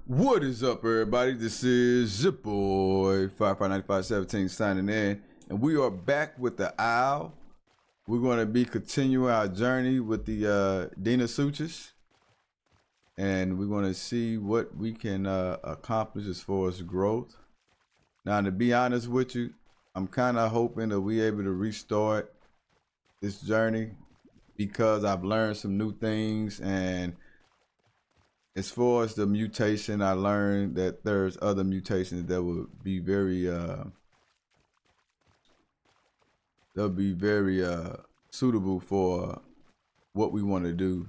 What is up, everybody? This is your boy, 559517 signing in, and we are back with the Owl. We're going to be continuing our journey with the Deinosuchus, and we're going to see what we can accomplish as far as growth. Now, to be honest with you, I'm kind of hoping that we're able to restart this journey because I've learned some new things, and as far as the mutation, I learned that there's other mutations that would be very suitable for what we want to do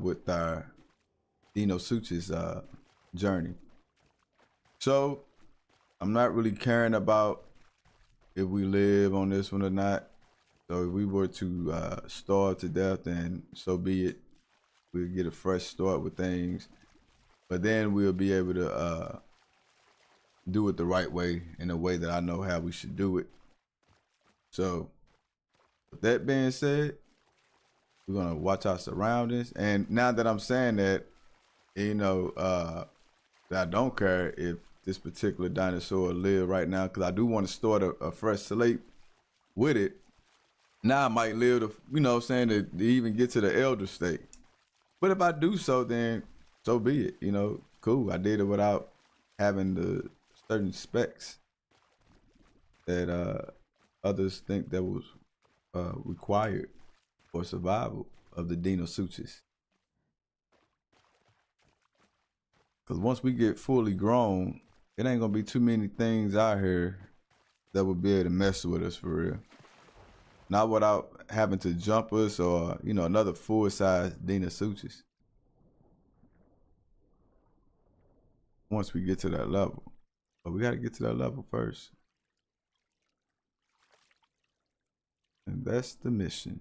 with our Deinosuchus journey. So I'm not really caring about if we live on this one or not. So if we were to starve to death, then so be it. We'll get a fresh start with things, but then we'll be able to do it the right way, in a way that I know how we should do it. So with that being said, we're gonna watch our surroundings. And now that I'm saying that, you know, that I don't care if this particular dinosaur live right now, because I do want to start a fresh slate with it. Now I might live to, you know what I'm saying, to even get to the elder state. But if I do so, then so be it. You know, cool. I did it without having the certain specs that others think that was required for survival of the Deinosuchus. Because once we get fully grown, it ain't gonna be too many things out here that would be able to mess with us for real. Not without having to jump us or, you know, another full-size Deinosuchus. Once we get to that level. But we got to get to that level first. And that's the mission.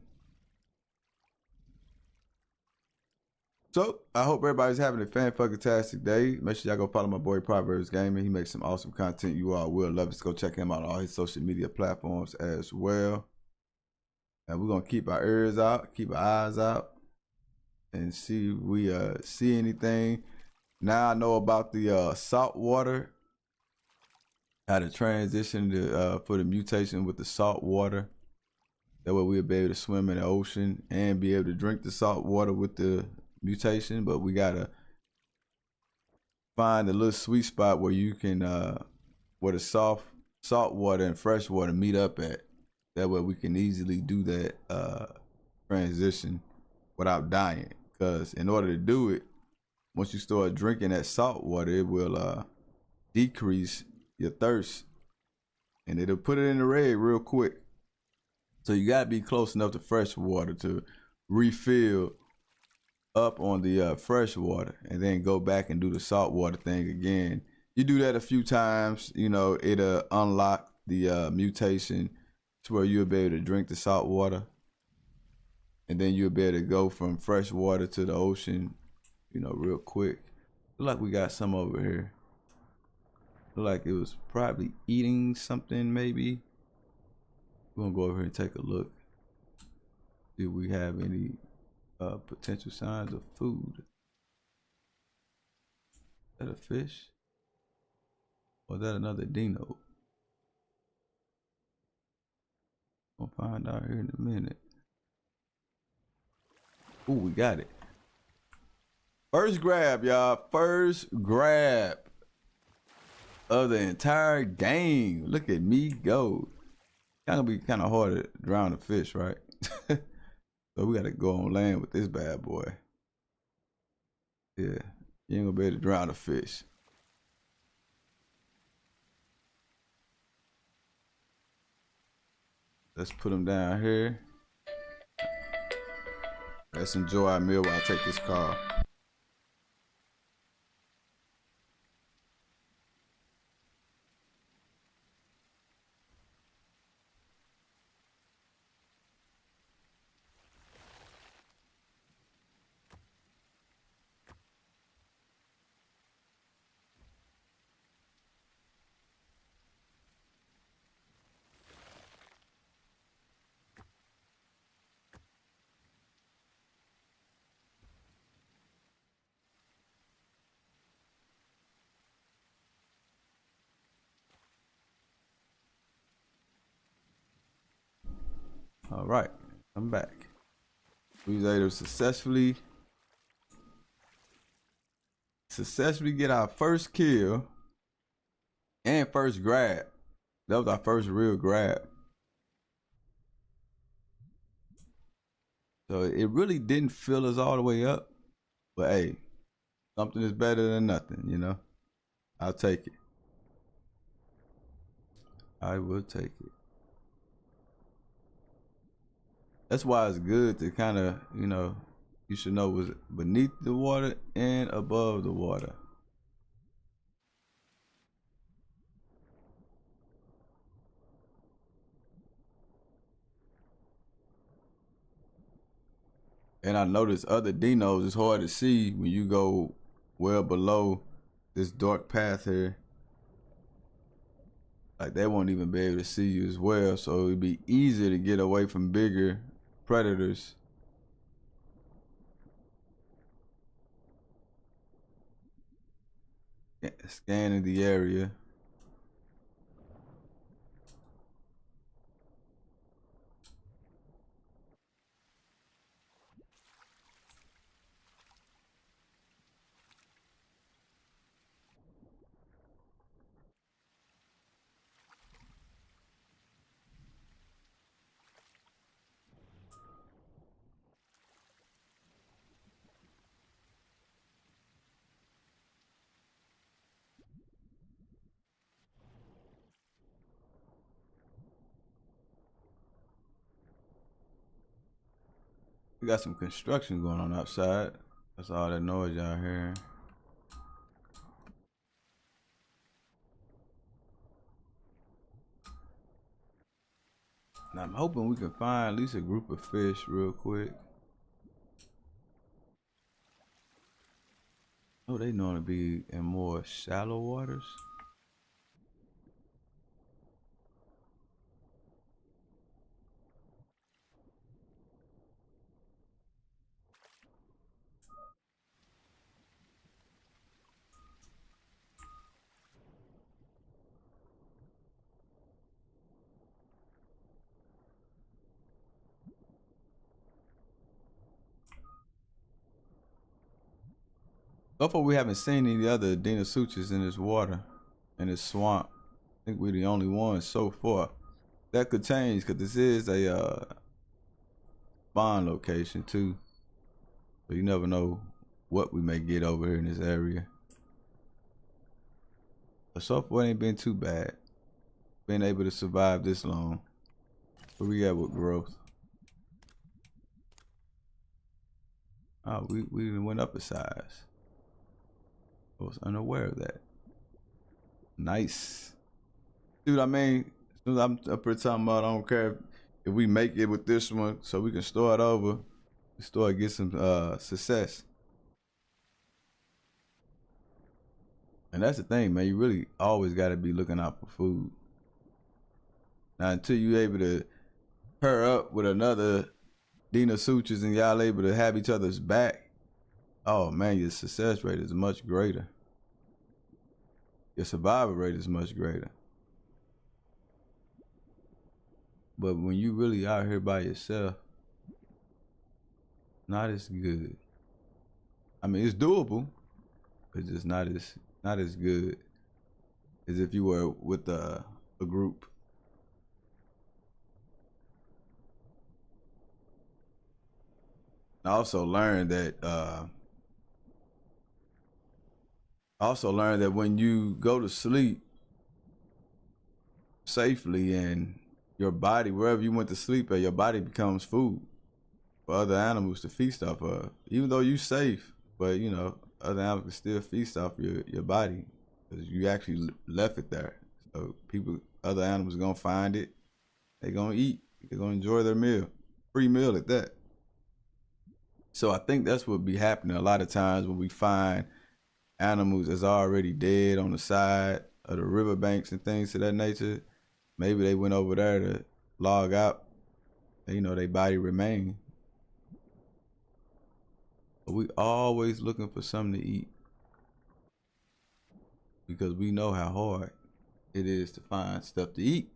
So, I hope everybody's having a fan-fucking-tastic day. Make sure y'all go follow my boy Proverbs Gaming. He makes some awesome content. You all will love it. So go check him out on all his social media platforms as well. And we're gonna keep our ears out, keep our eyes out, and see if we see anything. Now I know about the salt water, how to transition to for the mutation with the salt water. That way we'll be able to swim in the ocean and be able to drink the salt water with the mutation. But we gotta find a little sweet spot where you can where the salt water and fresh water meet up at. That way we can easily do that transition without dying. Because in order to do it, once you start drinking that salt water, it will decrease your thirst. And it'll put it in the red real quick. So you gotta be close enough to fresh water to refill up on the fresh water and then go back and do the salt water thing again. You do that a few times, you know, it'll unlock the mutation to where you'll be able to drink the salt water, and then you'll be able to go from fresh water to the ocean, you know, real quick. Look like we got some over here. Look like it was probably eating something, maybe. We're gonna go over here and take a look. Do we have any potential signs of food? Is that a fish? Or is that another dino? We'll find out here in a minute. Ooh, we got it. First grab, y'all. First grab of the entire game. Look at me go. Gonna be kind of hard to drown a fish, right? So we gotta go on land with this bad boy. Yeah, you ain't gonna be able to drown a fish. Let's put him down here. Let's enjoy our meal while I take this call. All right, I'm back. We was able to successfully get our first kill and first grab. That was our first real grab. So it really didn't fill us all the way up, but hey, something is better than nothing, you know. I'll take it. I will take it. That's why it's good to kind of, you know, you should know what's beneath the water and above the water. And I noticed other dinos, it's hard to see when you go well below this dark path here. Like they won't even be able to see you as well. So it'd be easier to get away from bigger predators. Scanning the area. We got some construction going on outside. That's all that noise y'all hearing. And I'm hoping we can find at least a group of fish real quick. Oh, they know to be in more shallow waters. So far, we haven't seen any other Deinosuchus in this water, in this swamp. I think we're the only ones so far. That could change because this is a spawn location too. So you never know what we may get over here in this area. But so far, it ain't been too bad. Being able to survive this long. Where we at with growth? Oh, we went up a size. I was unaware of that. Nice. See what I mean? As soon as I'm up here talking about, I don't care if we make it with this one, so we can start over, get some success. And that's the thing, man. You really always got to be looking out for food. Now, until you're able to pair up with another Deinosuchus and y'all able to have each other's back, oh man, your success rate is much greater. Your survival rate is much greater. But when you really out here by yourself, not as good. I mean, it's doable. It's just not as good as if you were with a group. I also learned that when you go to sleep safely and your body, wherever you went to sleep at, your body becomes food for other animals to feast off of. Even though you're safe, but you know, other animals can still feast off your body because you actually left it there. So other animals are gonna find it. They're gonna eat. They're gonna enjoy their meal, free meal at that. So I think that's what be happening a lot of times when we find animals that's already dead on the side of the riverbanks and things of that nature. Maybe they went over there to log out. You know, their body remain. But we always looking for something to eat because we know how hard it is to find stuff to eat.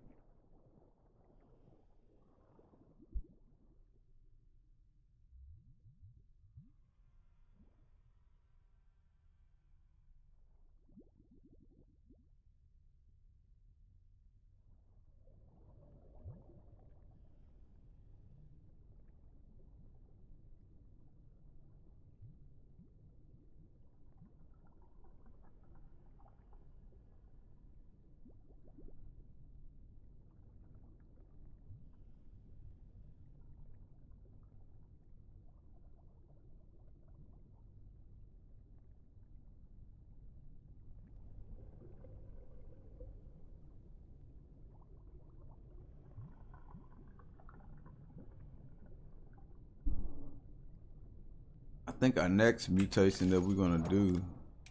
think our next mutation that we're gonna do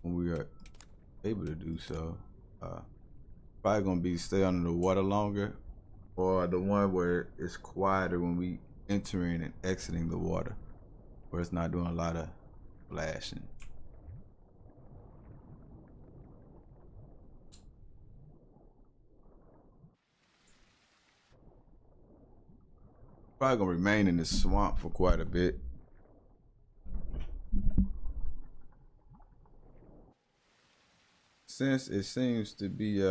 when we are able to do so, probably gonna be stay under the water longer, or the one where it's quieter when we entering and exiting the water, where it's not doing a lot of flashing. Probably gonna remain in the swamp for quite a bit. Since it seems to be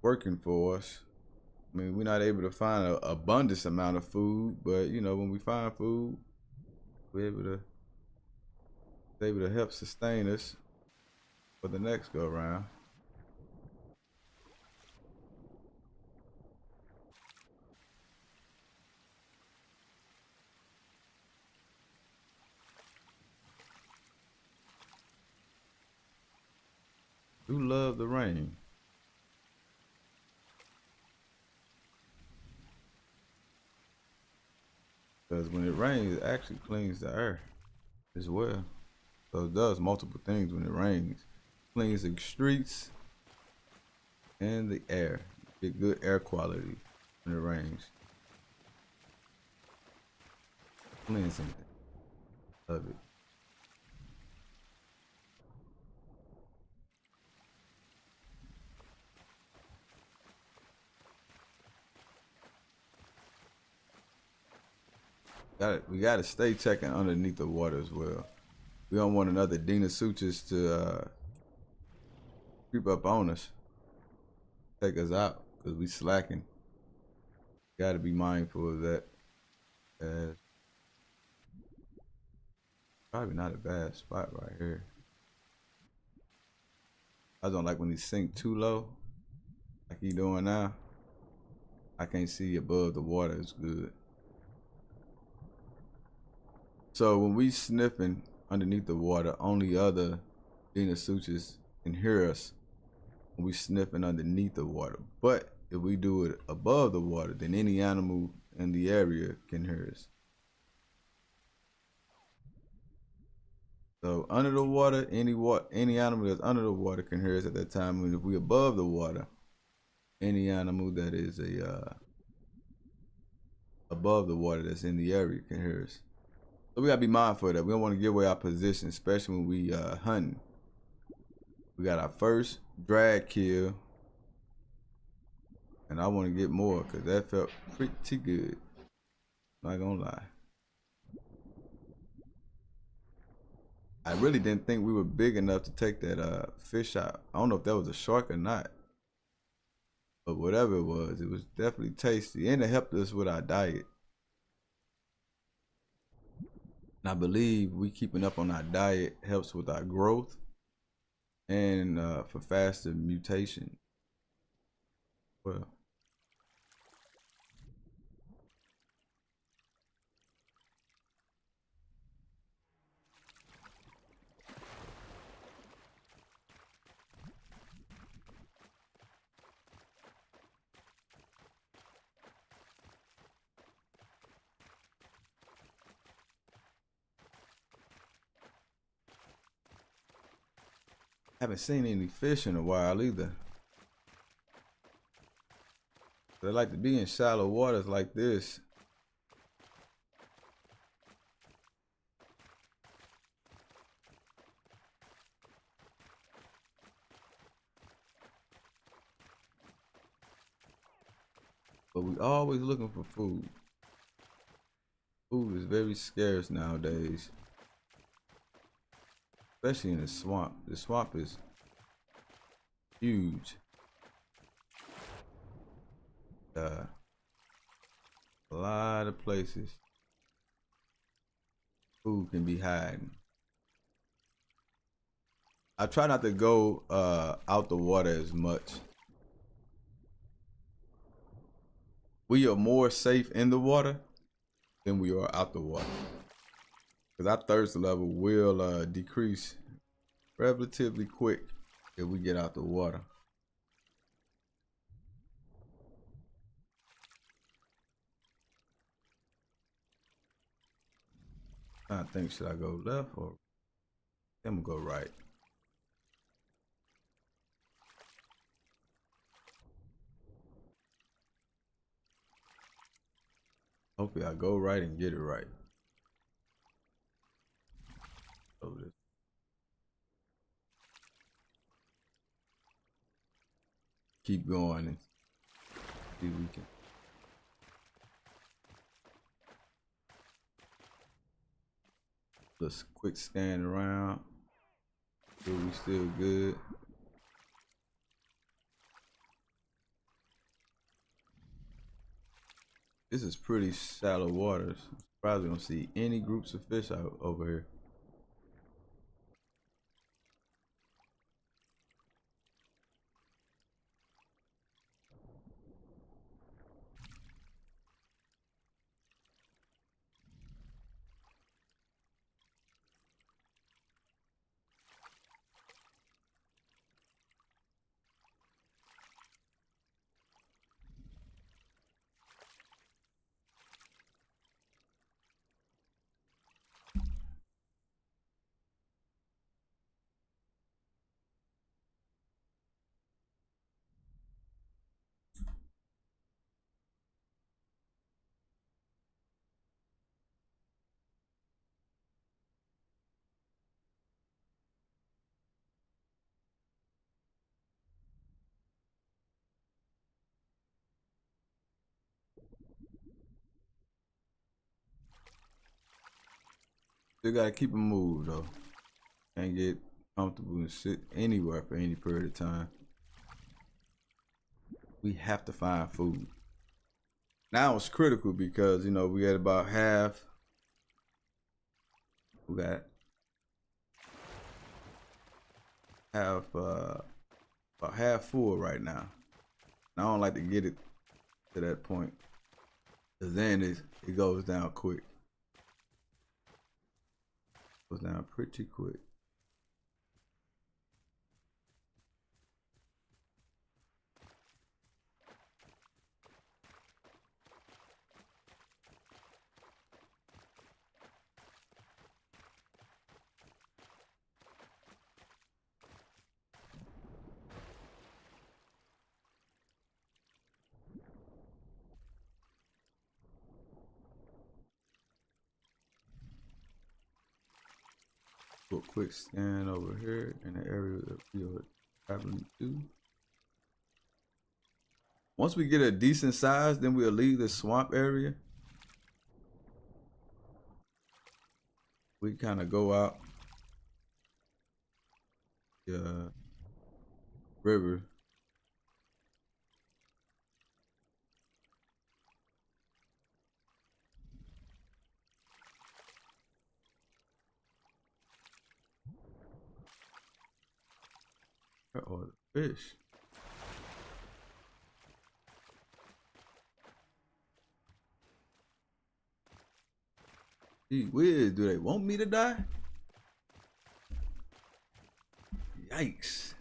working for us. I mean, we're not able to find an abundance amount of food, but you know, when we find food, we're able to help sustain us for the next go around. Do love the rain. Because when it rains, it actually cleans the air as well. So it does multiple things when it rains. Cleans the streets and the air. Get good air quality when it rains. Cleansing it. Love it. We gotta stay checking underneath the water as well. We don't want another Deinosuchus to creep up on us, take us out, because we slacking. Gotta be mindful of that. Probably not a bad spot right here. I don't like when he sink too low, like he doing now. I can't see above the water as good. So when we sniffing underneath the water, only other Deinosuchus can hear us when we sniffing underneath the water. But if we do it above the water, then any animal in the area can hear us. So under the water, any animal that's under the water can hear us at that time. And if we above the water, any animal that is above the water that's in the area can hear us. So we gotta be mindful of that. We don't want to give away our position, especially when we hunting. We got our first drag kill, and I want to get more because that felt pretty good. Not gonna lie. I really didn't think we were big enough to take that fish out. I don't know if that was a shark or not, but whatever it was definitely tasty, and it helped us with our diet. And I believe we keeping up on our diet helps with our growth and for faster mutation. Well, haven't seen any fish in a while either. They like to be in shallow waters like this. But we always looking for food. Food is very scarce nowadays, especially in the swamp. The swamp is huge. A lot of places food can be hiding. I try not to go out the water as much. We are more safe in the water than we are out the water, because our thirst level will decrease relatively quick if we get out the water. I think, should I go left or I'm gonna go right? Hopefully I go right and get it right. So this. Keep going and see if we can. Just quick scan around. So we still good. This is pretty shallow waters. Probably don't see any groups of fish out over here. Still gotta keep them moved though. Can't get comfortable and sit anywhere for any period of time. We have to find food. Now it's critical because you know we got about half. We got about half full right now. And I don't like to get it to that point, cause then it goes down quick. Goes down pretty quick. Do a quick scan over here in the area that we are traveling to. Once we get a decent size, then we'll leave the swamp area. We kind of go out the river. Where are the fish? Gee whiz, do they want me to die? Yikes.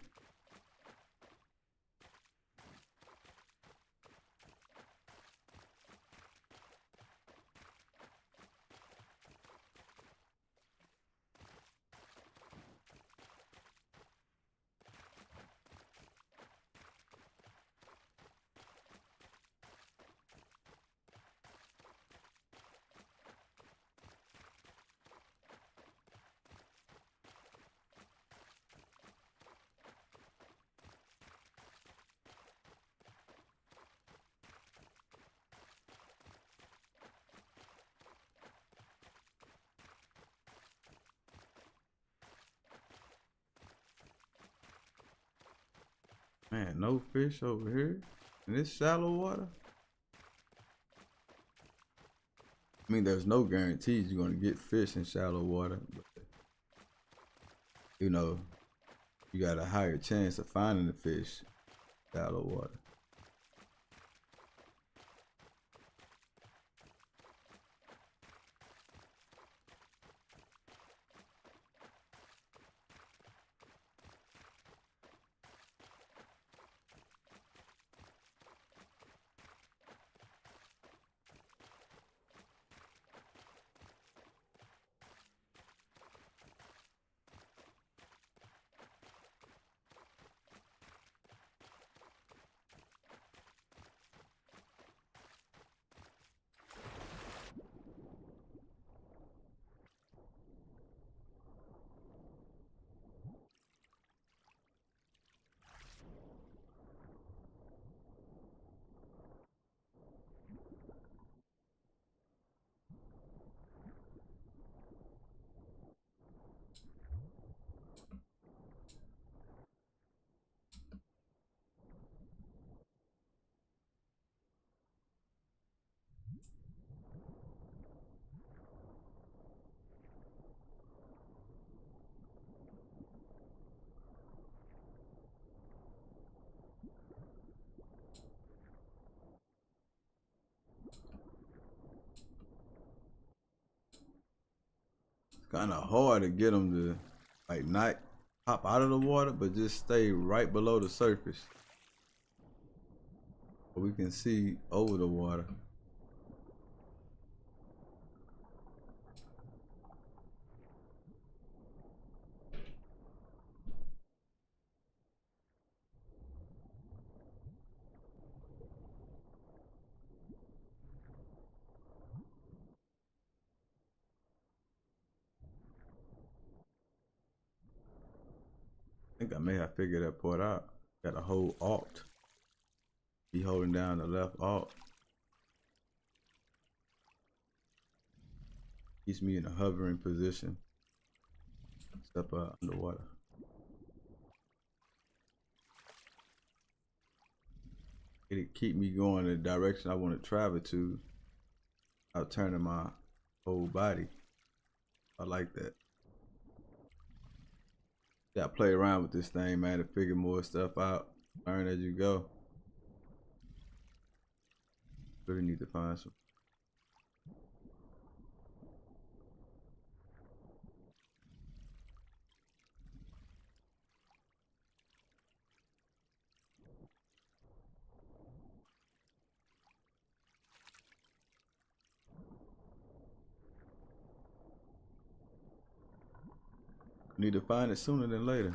Man, no fish over here in this shallow water. I mean, there's no guarantees you're gonna get fish in shallow water, but you know, you got a higher chance of finding the fish in shallow water. kind of hard to get them to like not pop out of the water, but just stay right below the surface. So we can see over the water. I think I may have figured that part out. Got to hold Alt. Be holding down the left Alt. Keeps me in a hovering position. Step out underwater. It'll keep me going in the direction I want to travel to. I'll turn my whole body. I like that. Gotta play around with this thing, man, to figure more stuff out. Learn as you go. Really need to find some. Need to find it sooner than later.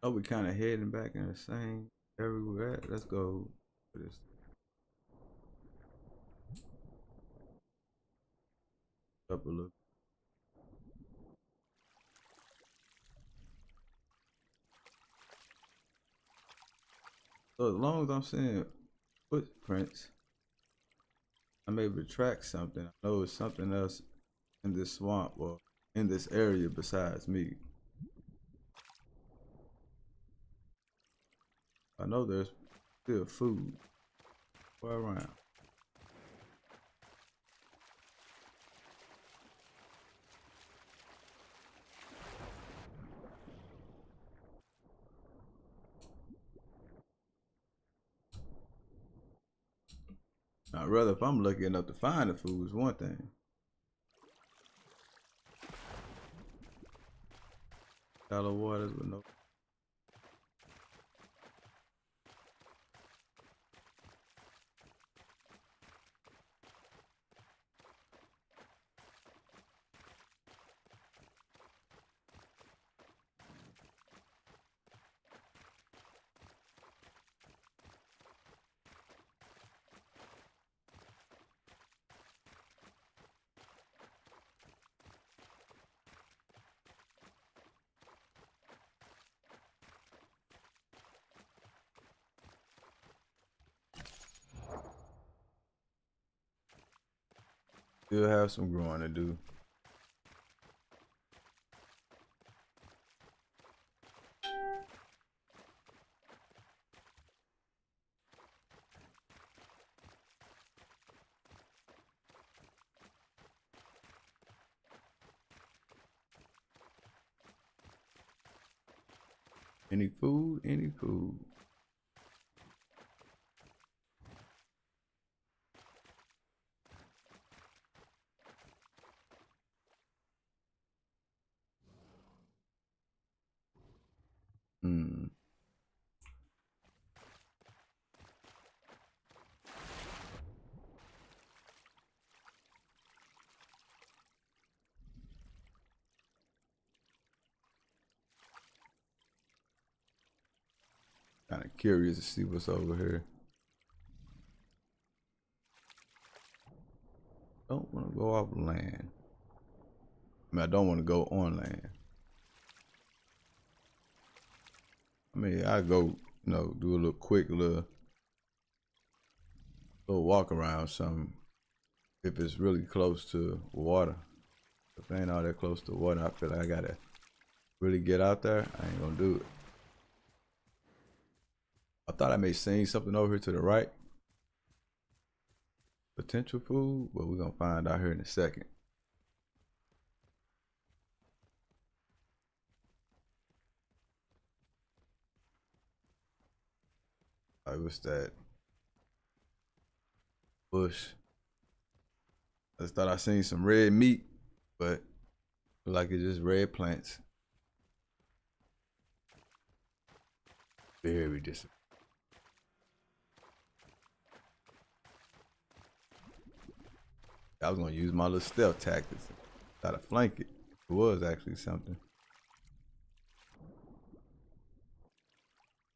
Oh, we kind of heading back in the same area we're at. Let's go to this. Up a little. So as long as I'm seeing footprints, I'm able to track something. I know it's something else in this swamp or in this area besides me. I know there's still food all around. Now, rather if I'm lucky enough to find the food is one thing. Shallow waters with no. Still have some growing to do. Any food? Any food? Hmm. Kind of curious to see what's over here. Don't want to go off land. I mean, I don't want to go on land. I mean, I go, do a little quick little walk around something if it's really close to water. If it ain't all that close to water, I feel like I gotta really get out there. I ain't gonna do it. I thought I may seen something over here to the right. Potential food, but we're gonna find out here in a second. Alright, what's that? Bush. I just thought I seen some red meat, but look like it's just red plants. Very disappointing. I was gonna use my little stealth tactics. Try to flank it. It was actually something.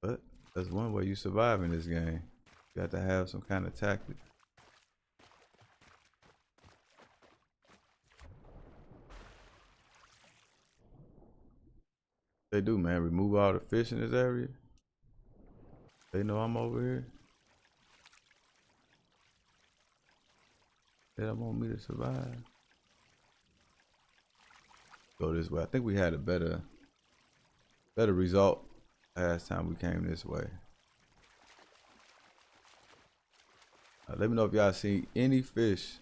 But that's one way you survive in this game. You got to have some kind of tactic. They do, man. Remove all the fish in this area. They know I'm over here. They don't want me to survive. Go this way. I think we had a better result last time we came this way. Let me know if y'all see any fish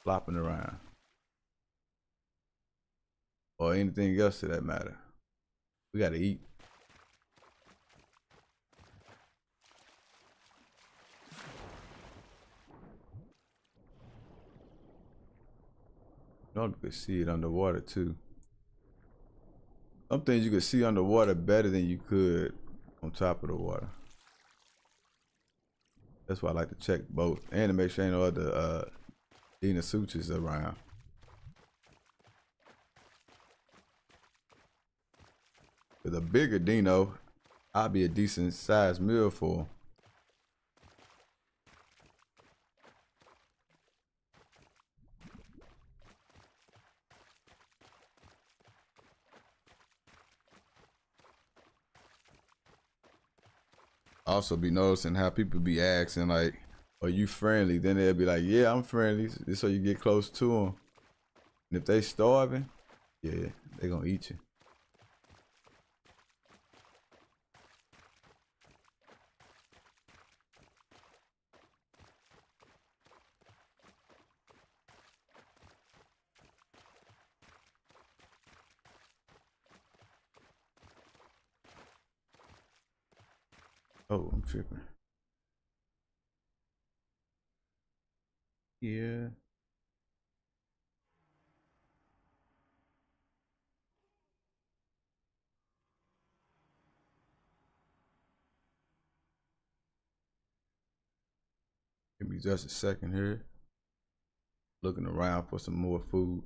flopping around. Or anything else to that matter. We gotta eat. You could see it underwater too. Some things you could see underwater better than you could on top of the water. That's why I like to check both and to make sure ain't no other Deinosuchus around. With a bigger Dino, I'll be a decent sized meal for him. Also be noticing how people be asking like, are you friendly? Then they'll be like, yeah, I'm friendly. So you get close to them. And if they starving, yeah, they gonna eat you. Oh, I'm tripping. Yeah. Give me just a second here. Looking around for some more food.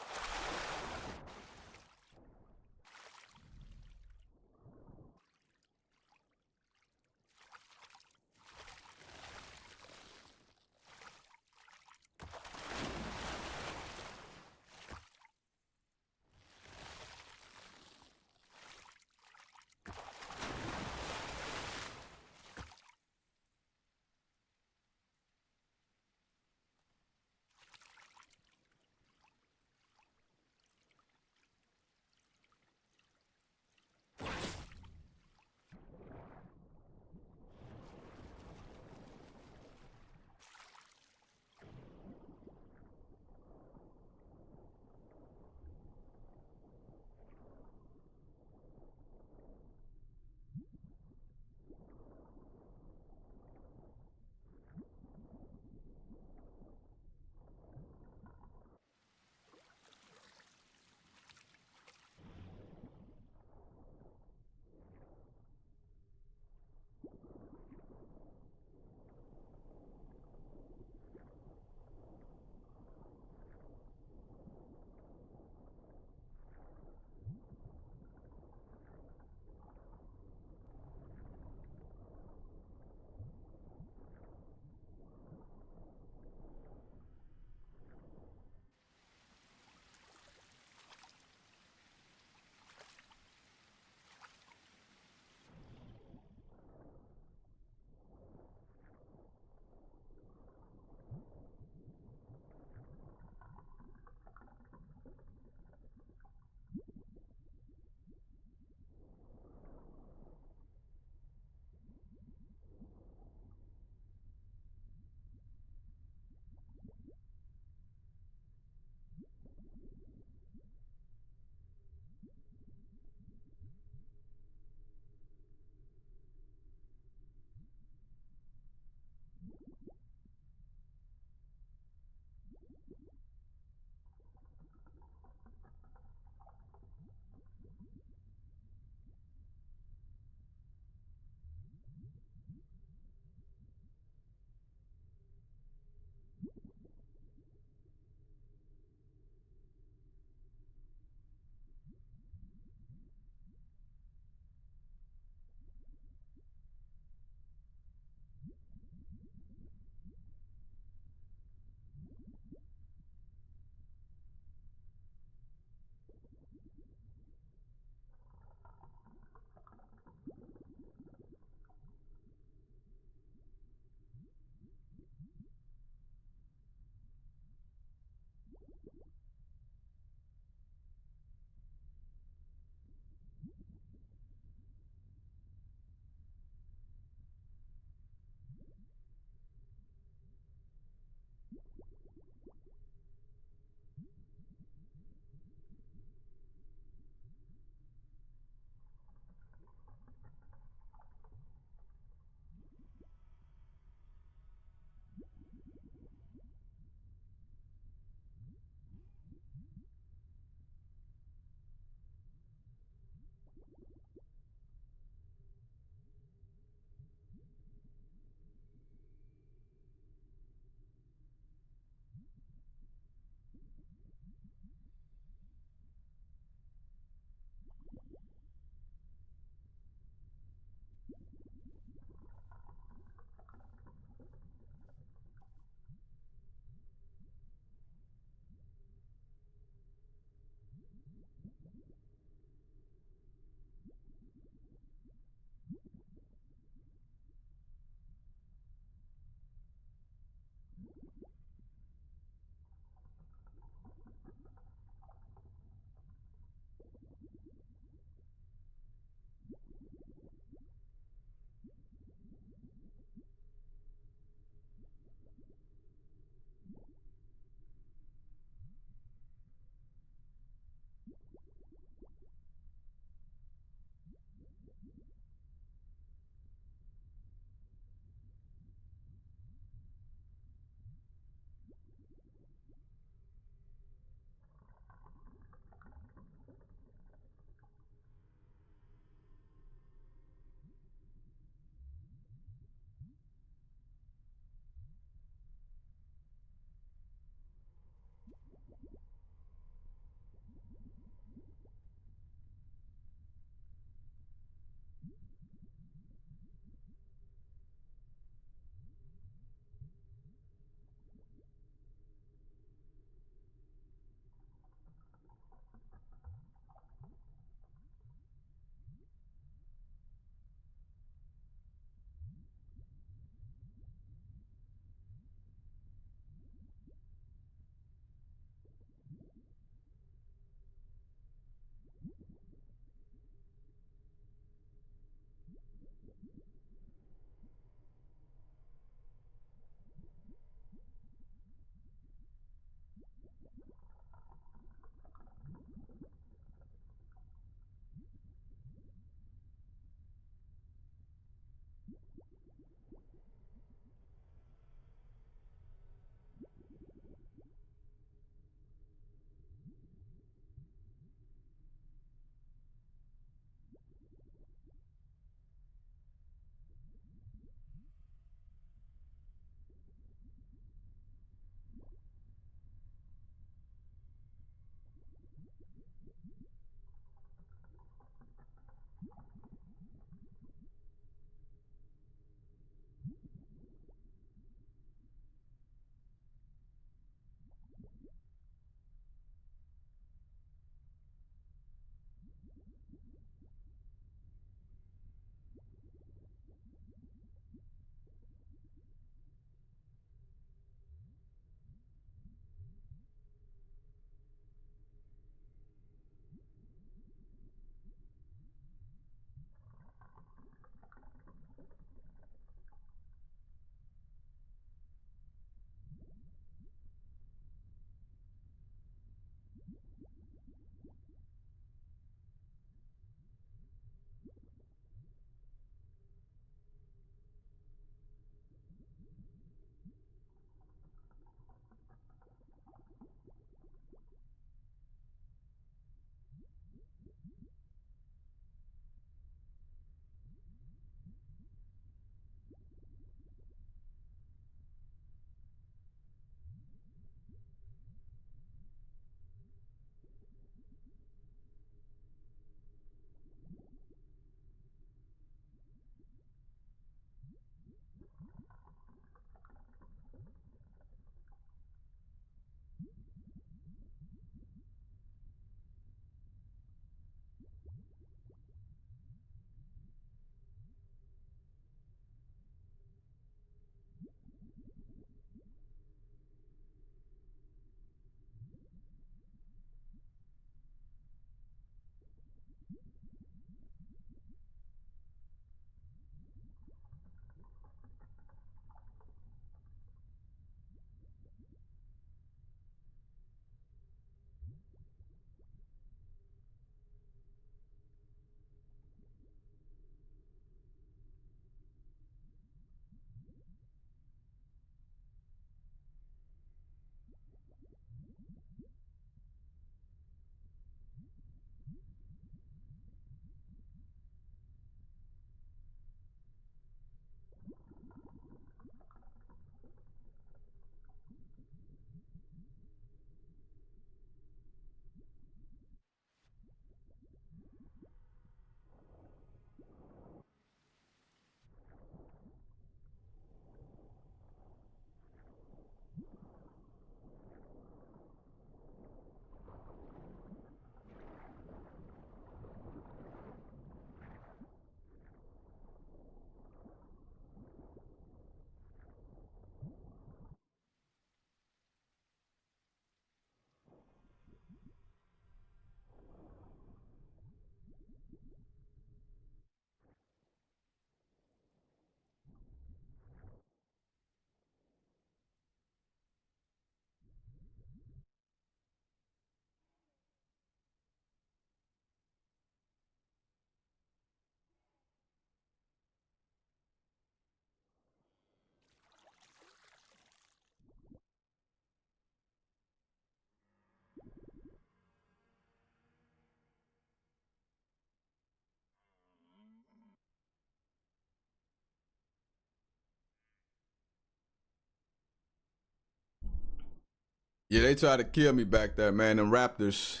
Yeah, they tried to kill me back there, man. Them raptors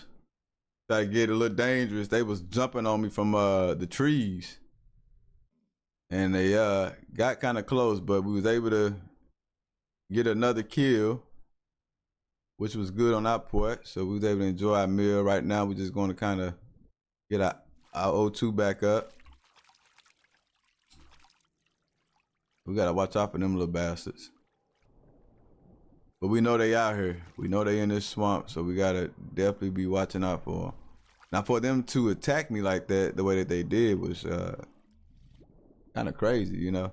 tried to get a little dangerous. They was jumping on me from the trees. And they got kind of close, but we was able to get another kill, which was good on our part. So we was able to enjoy our meal. Right now, we're just going to kind of get our O2 back up. We got to watch out for them little bastards. But we know they out here. We know they in this swamp, so we got to definitely be watching out for them. Now, for them to attack me like that, the way that they did was kind of crazy, you know.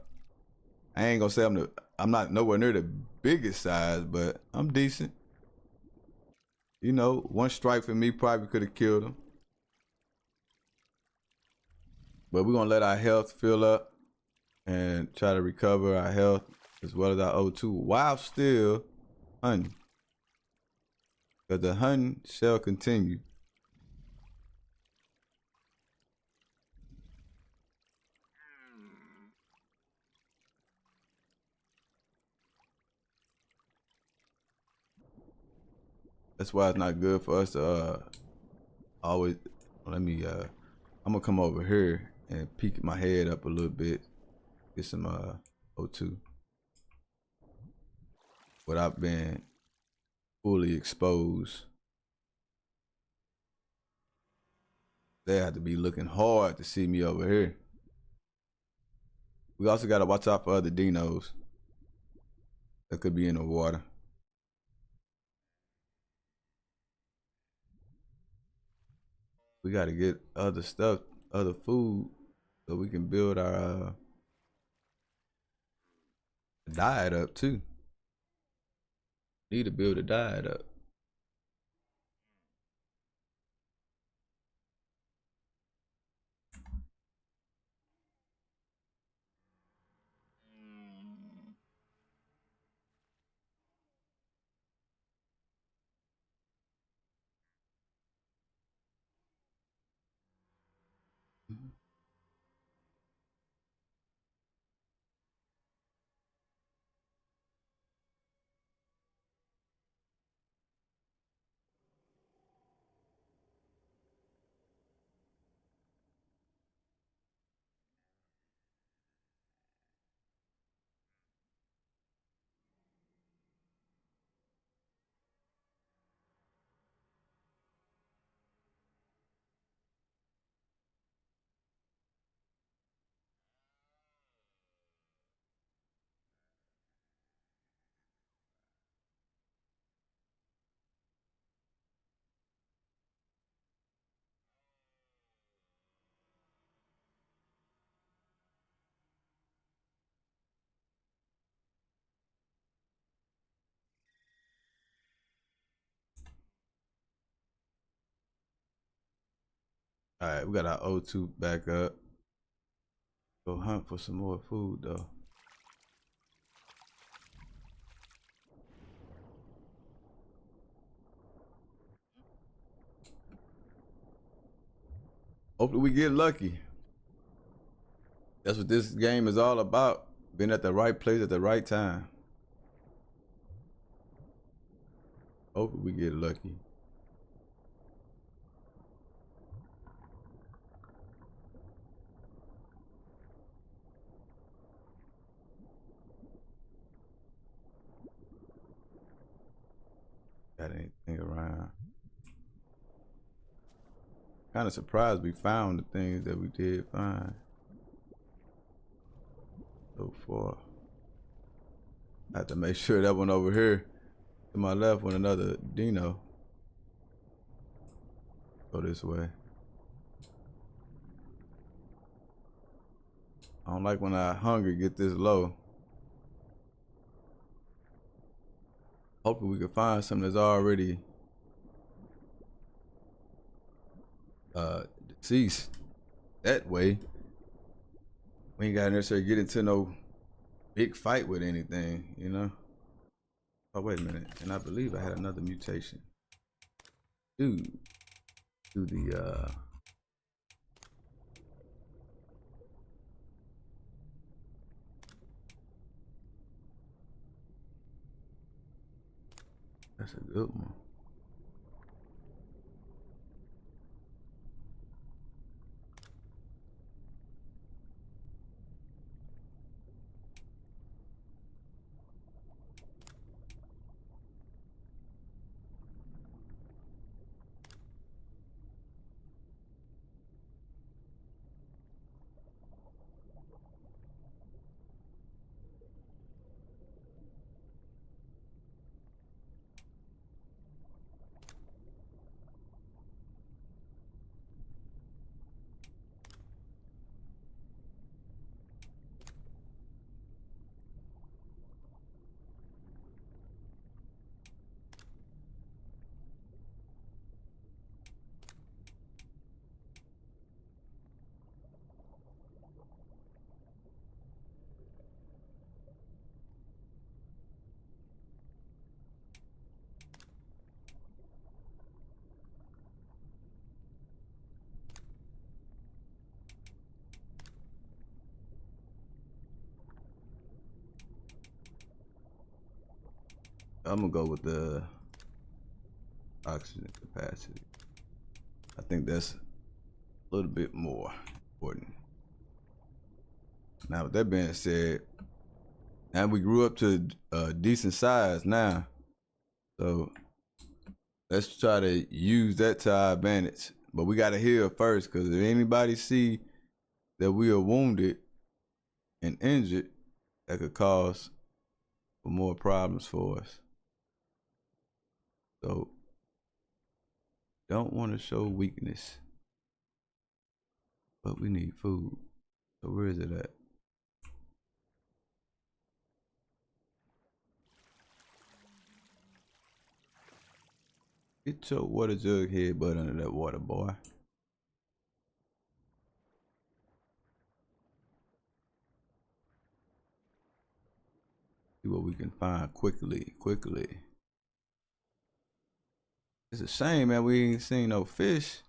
I ain't gonna say I'm not nowhere near the biggest size, but I'm decent. You know, one strike for me probably could have killed him. But we're gonna let our health fill up and try to recover our health as well as our O2 while still hunting. Because the hunting shall continue. That's why it's not good for us to always, I'm gonna come over here and peek my head up a little bit, get some O2 without being fully exposed. They have to be looking hard to see me over here. We also gotta watch out for other dinos that could be in the water. We gotta get other stuff, other food, so we can build our diet up too. Need to build a diet up. All right, we got our O2 back up. Go hunt for some more food though. Hopefully we get lucky. That's what this game is all about. Being at the right place at the right time. Hopefully we get lucky. Got anything around. Kind of surprised we found the things that we did find so far. I have to make sure that one over here to my left with another Dino. Go this way. I don't like when our hunger get this low. Hopefully we can find something that's already deceased. That way, we ain't gotta necessarily get into no big fight with anything, you know? Oh, wait a minute. And I believe I had another mutation. Dude, to the That's a good one. I'm gonna go with the oxygen capacity. I think that's a little bit more important. Now, with that being said, now we grew up to a decent size now, so let's try to use that to our advantage. But we gotta heal first, because if anybody see that we are wounded and injured, that could cause more problems for us. So don't want to show weakness, but we need food. So where is it at? Get your water jug head butt under that water, boy. See what we can find quickly. It's a shame, man, we ain't seen no fish.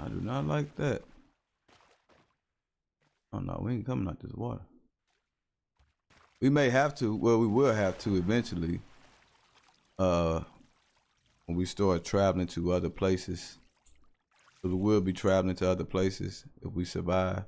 I do not like that. Oh no, we ain't coming out this water. We may have to, well, we will have to eventually. When we start traveling to other places. So we will be traveling to other places if we survive.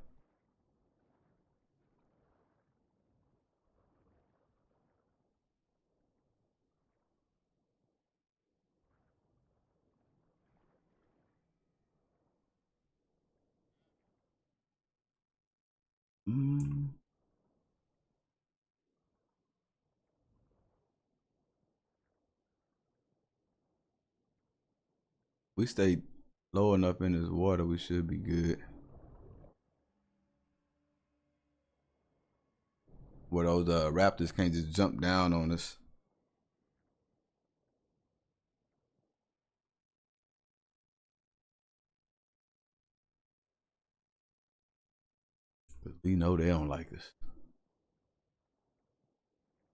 We stay low enough in this water, we should be good. Where those raptors can't just jump down on us. But we know they don't like us.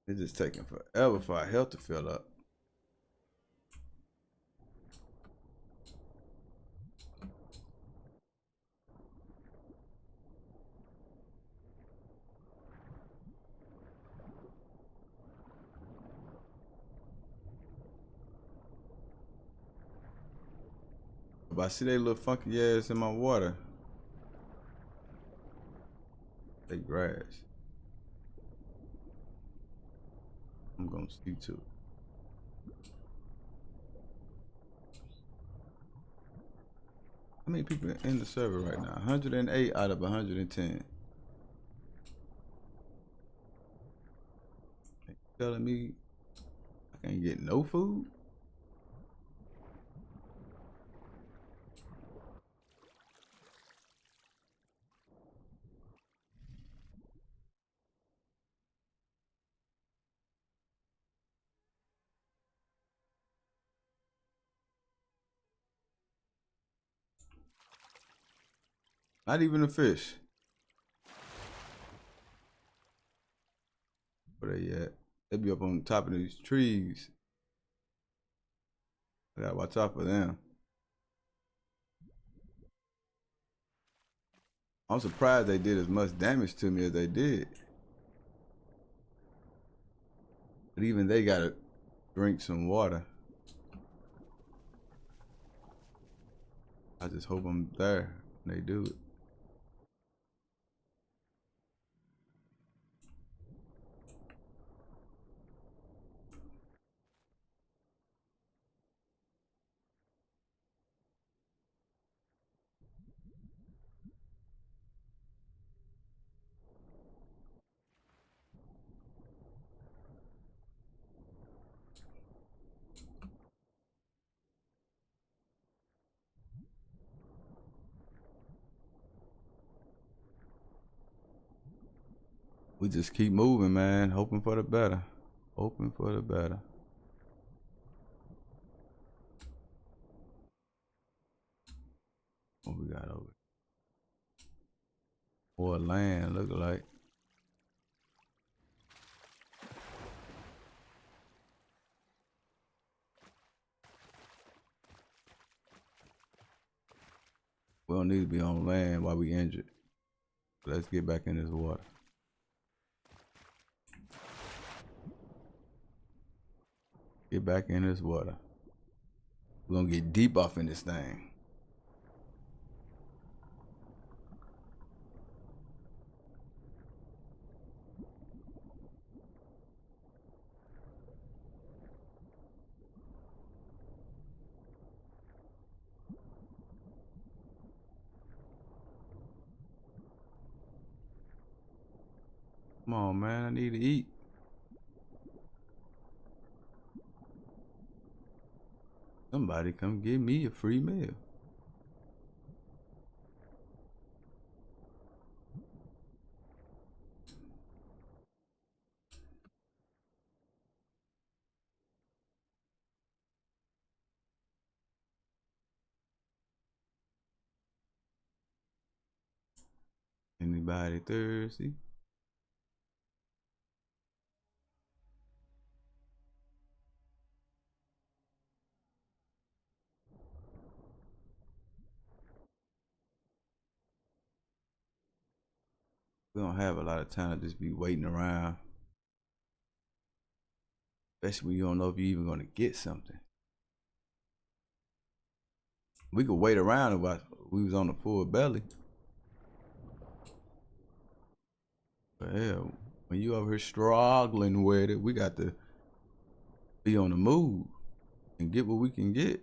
It's just taking forever for our health to fill up. But I see they little funky ass in my water. They grass. I'm gonna see too. How many people in the server right now? 108 out of 110. Telling me I can't get no food? Not even a fish. Where they at? They be up on top of these trees. I gotta watch out for them. I'm surprised they did as much damage to me as they did. But even they gotta drink some water. I just hope I'm there when they do it. We just keep moving, man, hoping for the better. Hoping for the better. What we got over? More land, look like. We don't need to be on land while we injured. Let's get back in this water. Get back in this water. We're gonna get deep off in this thing. Come on, man, I need to eat. Somebody come give me a free meal. Anybody thirsty? We don't have a lot of time to just be waiting around. Especially when you don't know if you're even gonna get something. We could wait around if we was on a full belly. But hell, when you over here struggling with it, we got to be on the move and get what we can get.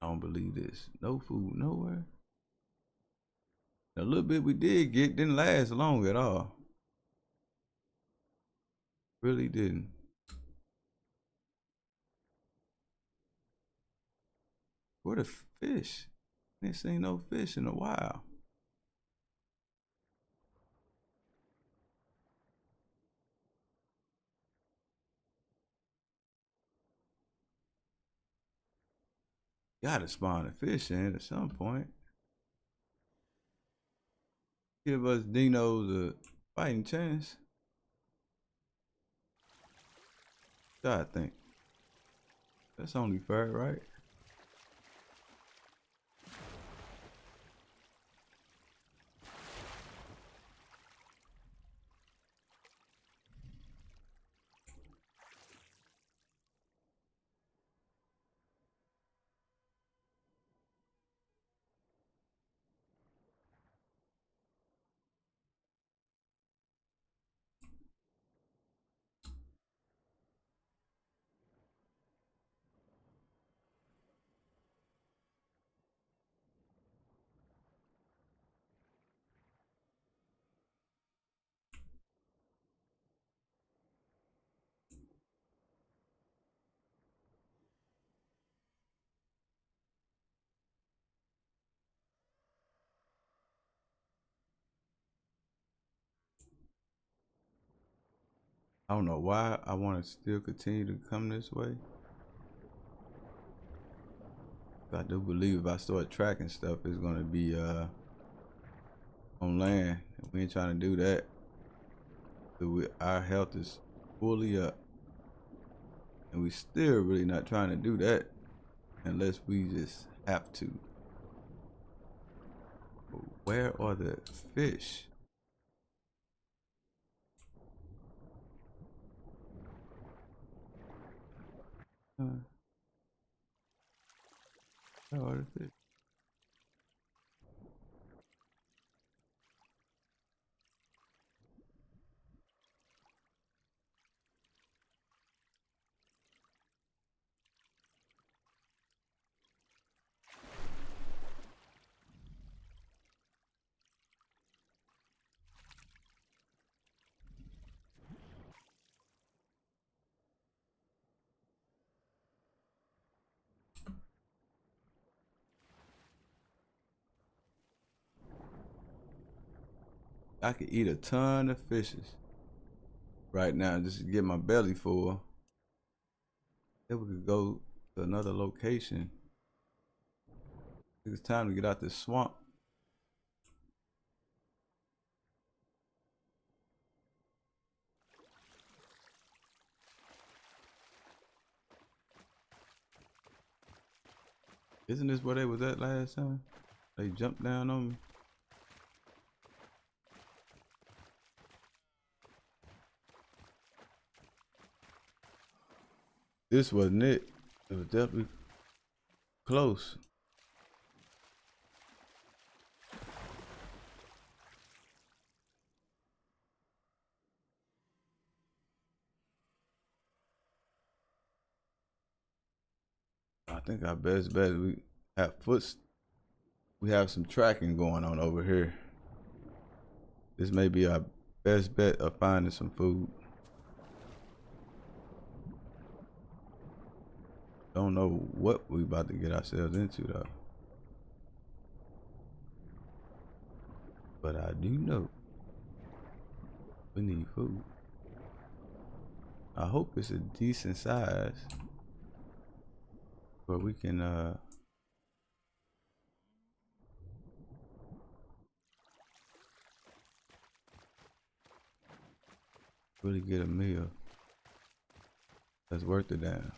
I don't believe this. No food nowhere. The little bit we did get didn't last long at all. Really didn't. Where the fish? Ain't seen no fish in a while. Gotta spawn a fish in at some point. Give us dinos a fighting chance. I think. That's only fair, right? I don't know why I want to still continue to come this way. I do believe if I start tracking stuff, it's gonna be on land. We ain't trying to do that. Our health is fully up. And we still really not trying to do that unless we just have to. But where are the fish? Where are the fish? I could eat a ton of fishes right now just to get my belly full. Then we could go to another location. It's time to get out this swamp. Isn't this where they was at last time? They jumped down on me. This wasn't it. It was definitely close. I think our best bet is we have some tracking going on over here. This may be our best bet of finding some food. Don't know what we about to get ourselves into though. But I do know we need food. I hope it's a decent size where we can really get a meal that's worth the damn.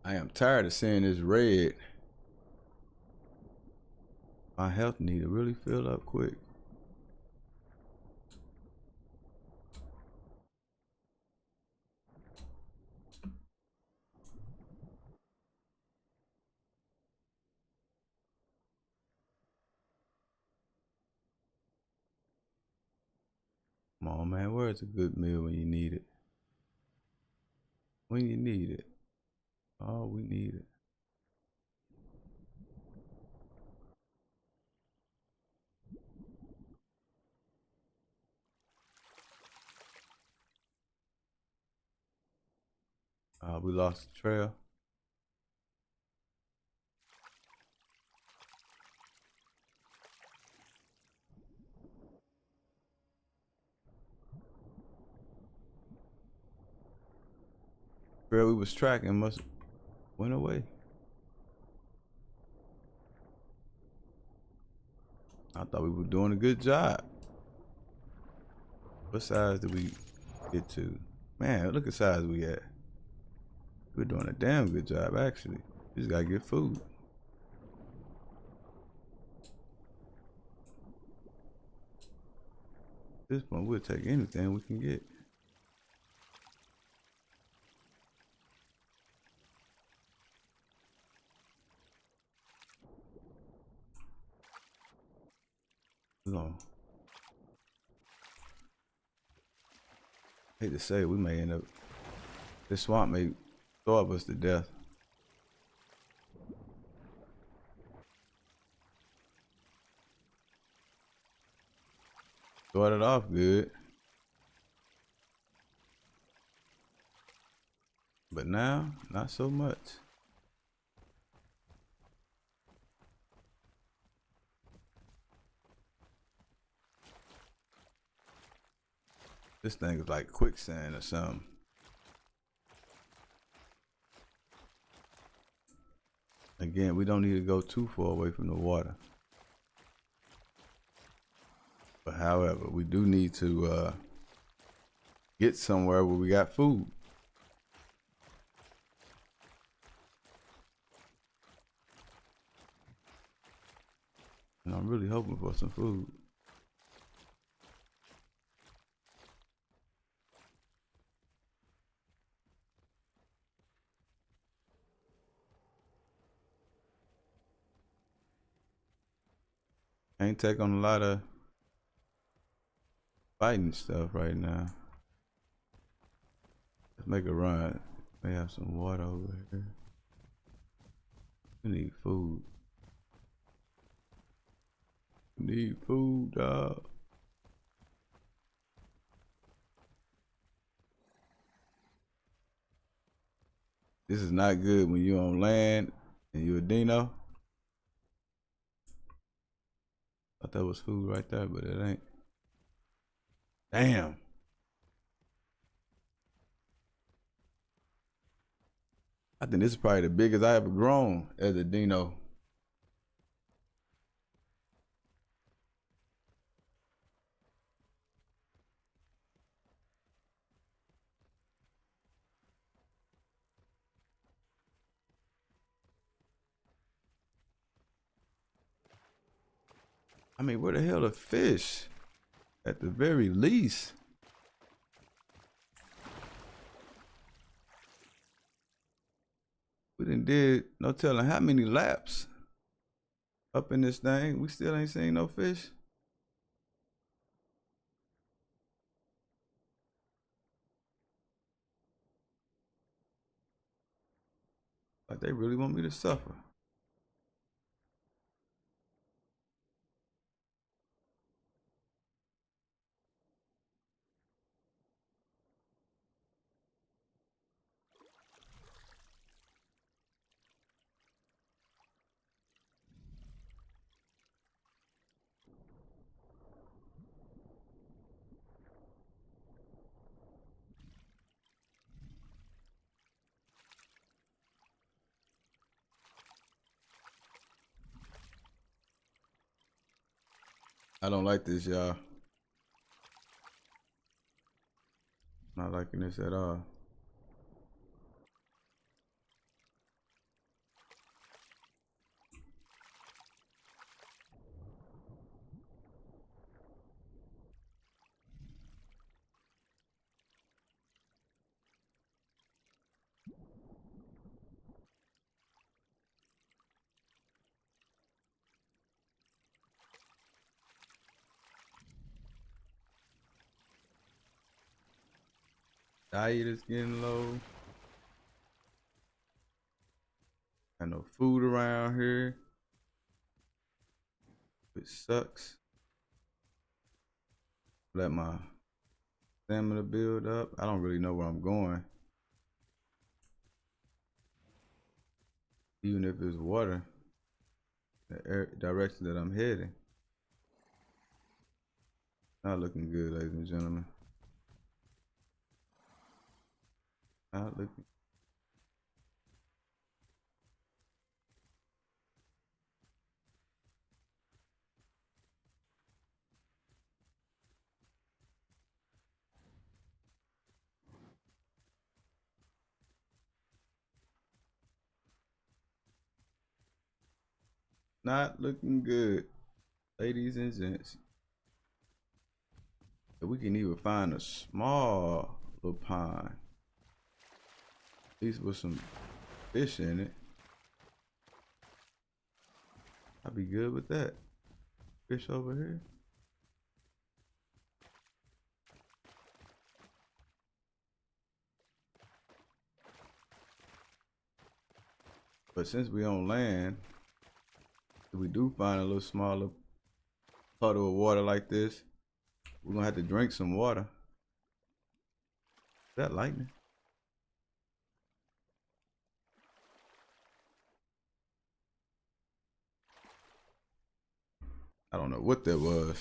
I am tired of seeing this red. My health need to really fill up quick. Come on, man. Where's a good meal when you need it? When you need it. Oh, we need it. We lost the trail. Trail we was tracking must went away. I thought we were doing a good job. What size did we get to? Man, look at size we at. We're doing a damn good job actually. We just gotta get food. At this point, we'll take anything we can get. We're gonna, hate to say it, we may end up, this swamp may starve us to death. Started off good. But now, not so much. This thing is like quicksand or something. Again, we don't need to go too far away from the water. But however, we do need to get somewhere where we got food. And I'm really hoping for some food. Ain't take on a lot of fighting stuff right now. Let's make a run. May have some water over here. We need food. We need food, dog. This is not good when you're on land and you're a dino. Thought that was food right there, but it ain't. Damn. I think this is probably the biggest I ever grown as a dino. I mean, where the hell are fish? At the very least. We done did no telling how many laps up in this thing. We still ain't seen no fish. Like they really want me to suffer. I don't like this, y'all. Not liking this at all. Diet is getting low. Got no food around here, which sucks. Let my stamina build up. I don't really know where I'm going. Even if it's water, the direction that I'm heading. Not looking good, ladies and gentlemen. Not looking. Not looking good, ladies and gents. If we can even find a small little pond, at least with some fish in it, I'd be good with that. Fish over here. But since we on land, if we do find a little smaller puddle of water like this, we're gonna have to drink some water. Is that lightning? I don't know what that was.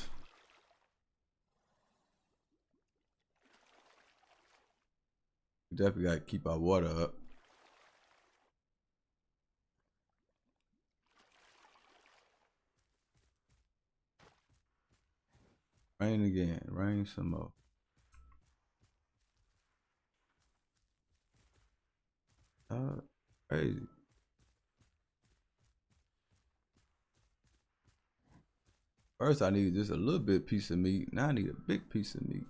We definitely gotta keep our water up. Rain again, rain some more. Crazy. First, I needed just a little bit piece of meat. Now I need a big piece of meat.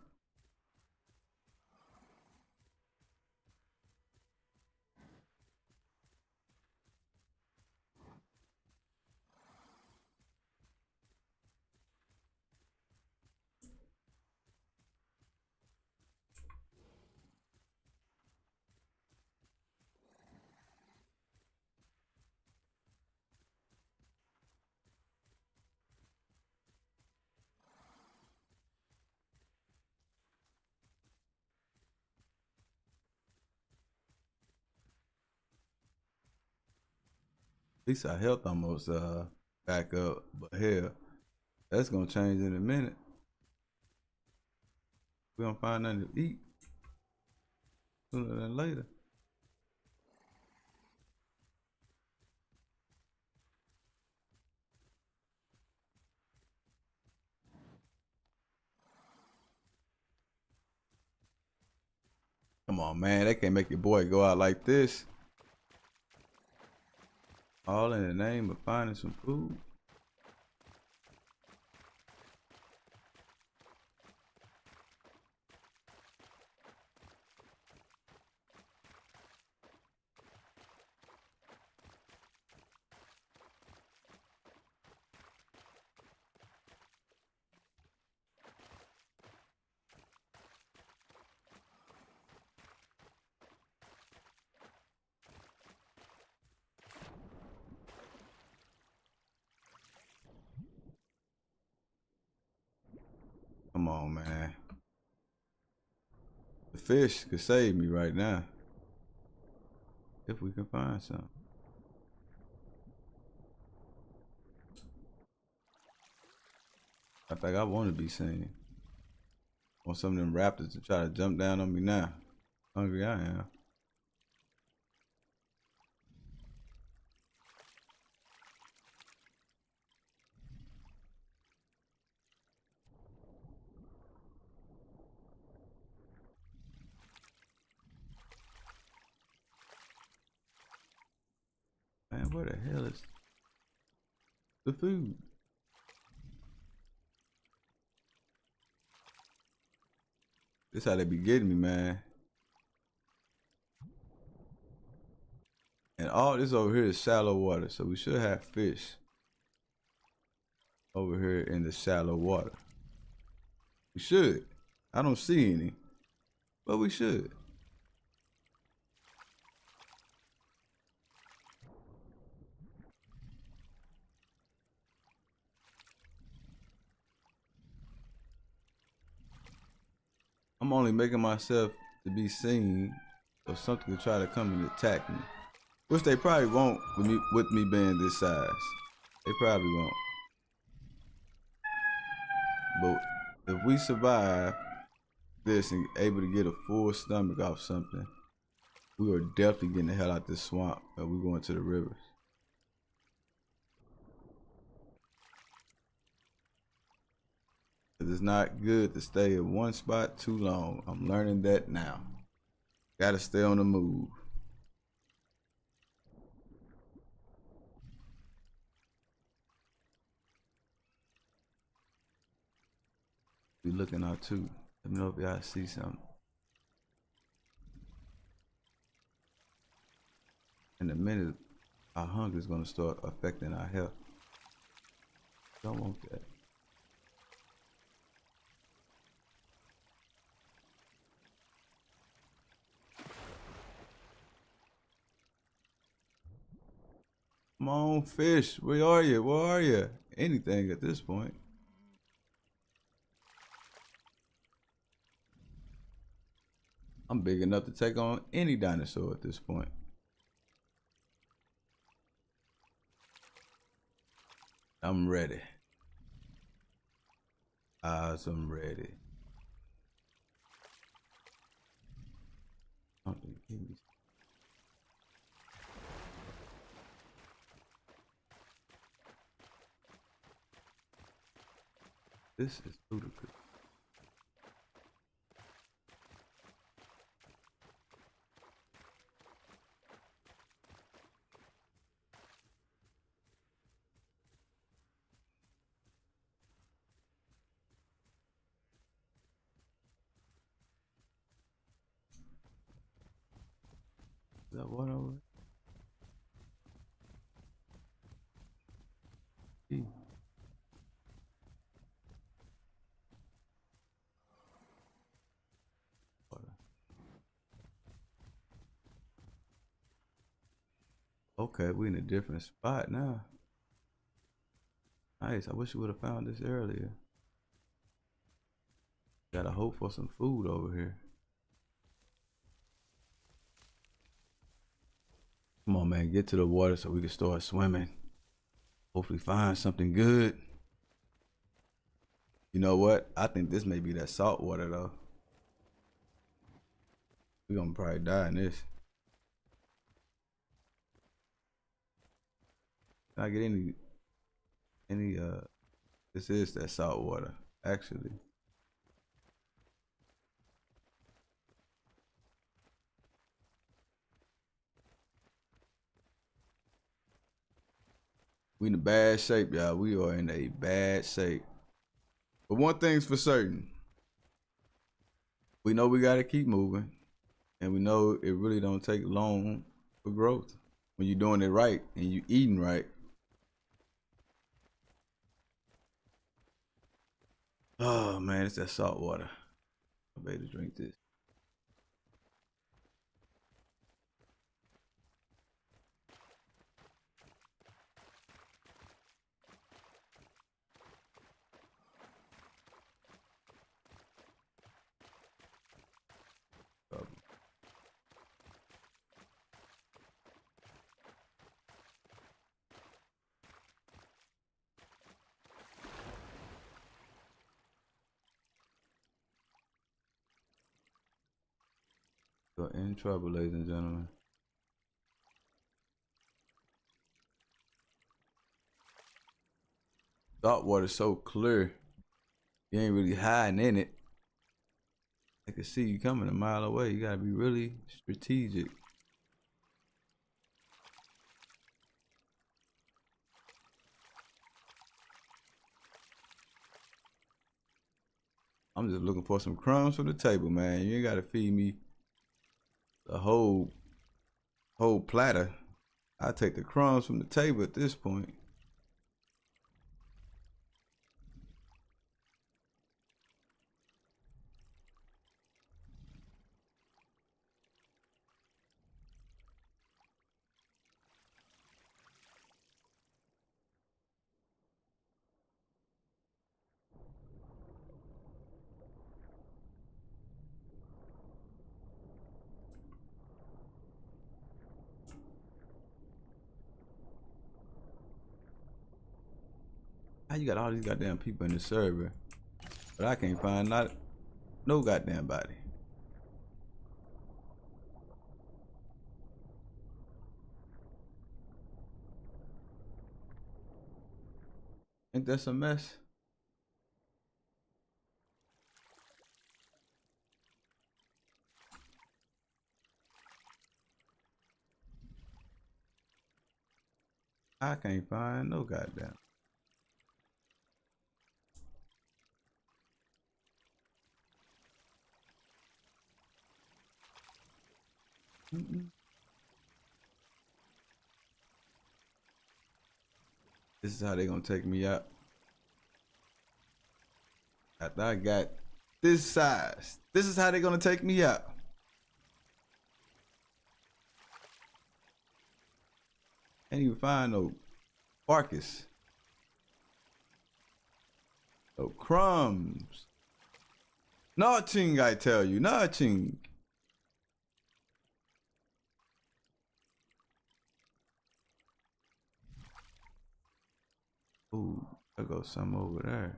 At least our health almost back up. But hell, that's gonna change in a minute. We don't find nothing to eat sooner than later. Come on, man. They can't make your boy go out like this. All in the name of finding some food. Come on, man. The fish could save me right now. If we can find some. In fact, I want to be seen. I want some of them raptors to try to jump down on me now. Hungry I am. Man, where the hell is the food? This how they be getting me, man. And all this over here is shallow water, so we should have fish over here in the shallow water. We should. I don't see any, but we should. I'm only making myself to be seen, or something to try to come and attack me. Which they probably won't with me being this size. They probably won't. But if we survive this and able to get a full stomach off something, we are definitely getting the hell out this swamp and we're going to the rivers. It's not good to stay in one spot too long. I'm learning that now. Gotta stay on the move. Be looking out too. Let me know if y'all see something. In a minute, our hunger is gonna start affecting our health. Don't want that. Come on, fish. Where are you? Where are you? Anything at this point. I'm big enough to take on any dinosaur at this point. I'm ready. I'm ready. This is ludicrous. Is that water over there? Water. Okay, we in a different spot now. Nice. I wish we would have found this earlier. Gotta hope for some food over here. Come on, man. Get to the water so we can start swimming. Hopefully find something good. You know what? I think this may be that salt water, though. We're gonna probably die in this. Can I get any, this is that salt water, actually. We in a bad shape, y'all. We are in a bad shape. But one thing's for certain. We know we gotta keep moving. And we know it really don't take long for growth. When you're doing it right and you eating right. Oh man, it's that salt water. I better drink this. You're in trouble, ladies and gentlemen. Salt water's so clear. You ain't really hiding in it. I can see you coming a mile away. You gotta be really strategic. I'm just looking for some crumbs from the table, man. You ain't gotta feed me the whole platter. I take the crumbs from the table at this point. How you got all these goddamn people in the server, but I can't find no goddamn body. Ain't that a mess? I can't find no goddamn. This is how they gonna take me out. After I got this size, this is how they gonna take me out. Can't even find no carcass. No crumbs. Nothing, I tell you, nothing. Ooh, there goes some over there.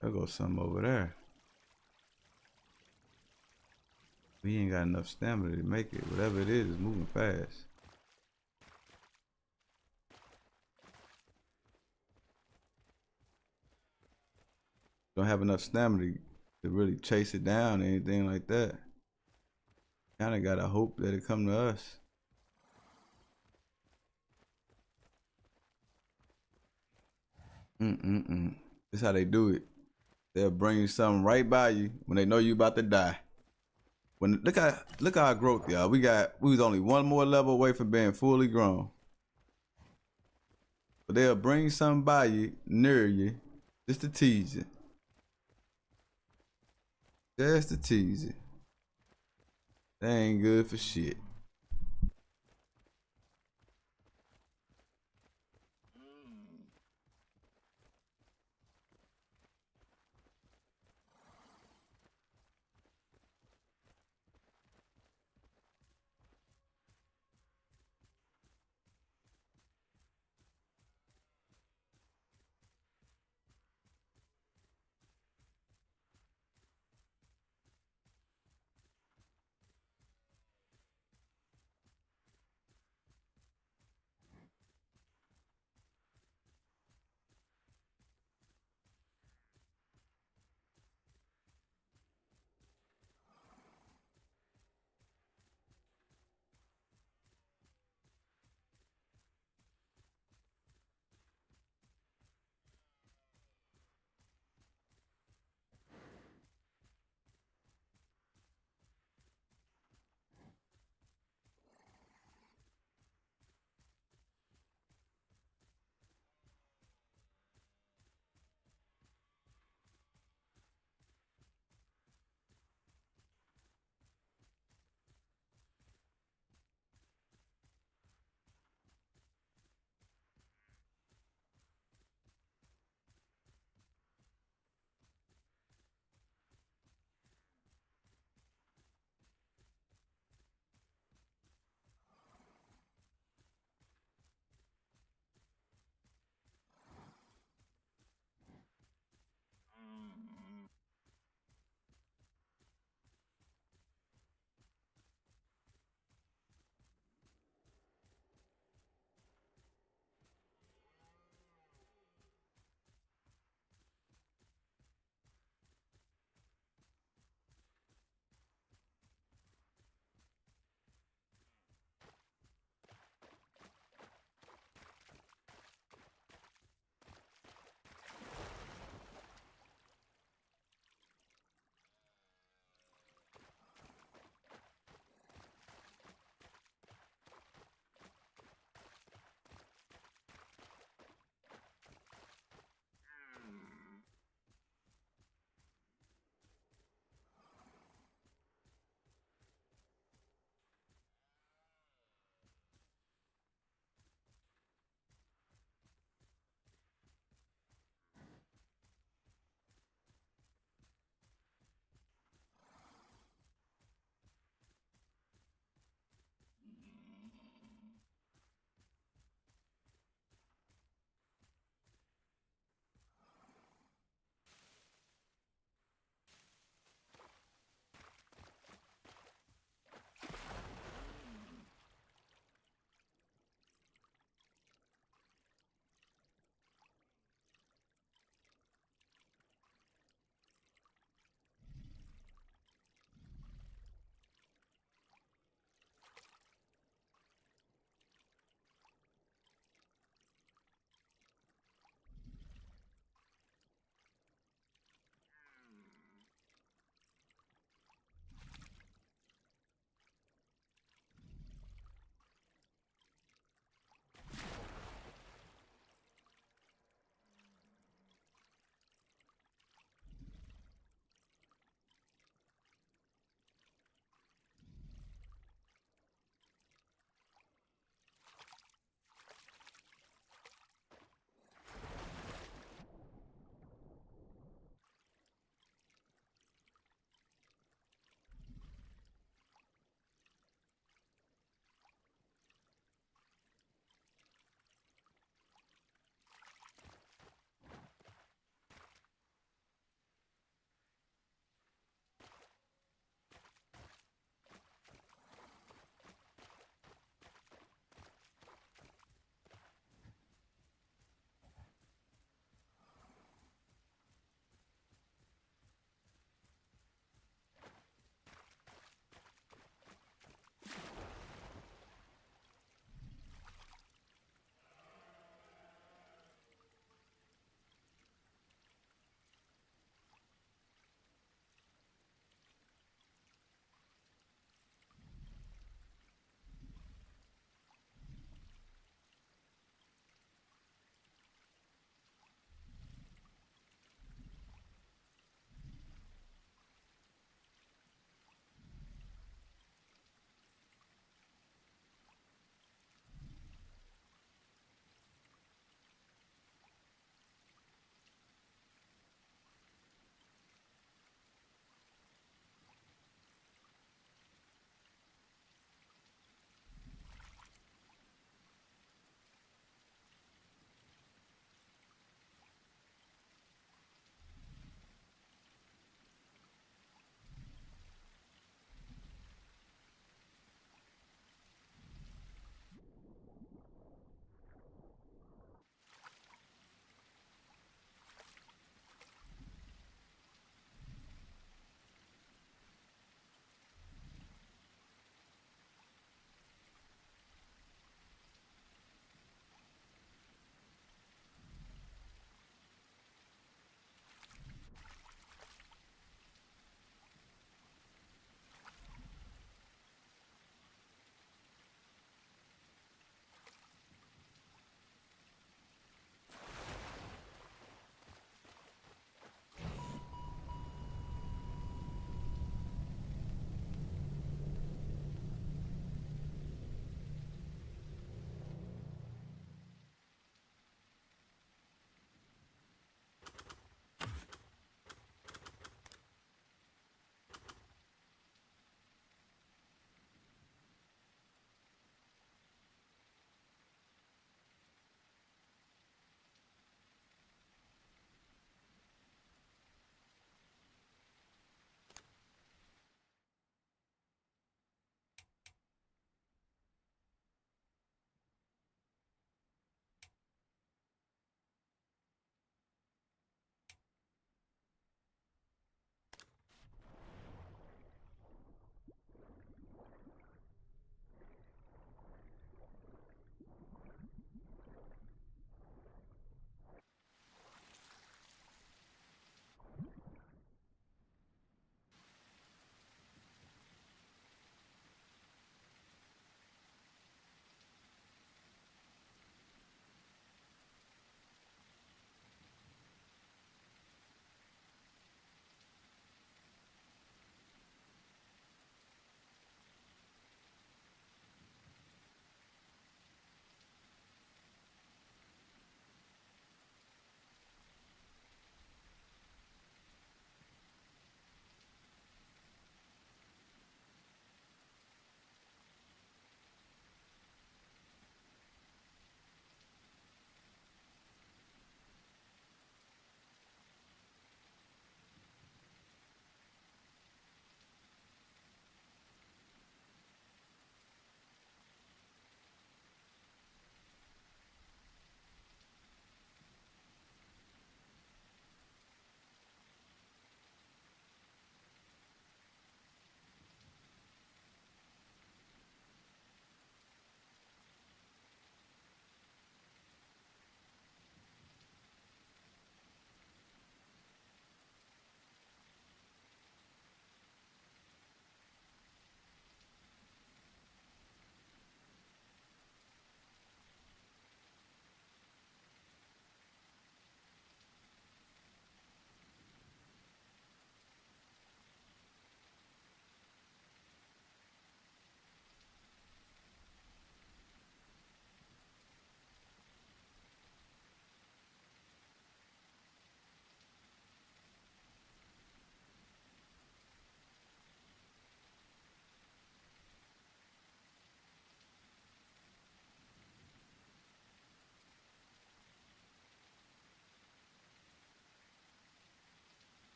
There goes some over there. We He ain't got enough stamina to make it. Whatever it is moving fast. Don't have enough stamina to really chase it down or anything like that. Kinda gotta hope that it come to us. This how they do it. They'll bring you something right by you when they know you about to die. When look at our growth, y'all. We was only one more level away from being fully grown. But they'll bring something by you, near you, just to tease you. Just to tease you. That ain't good for shit.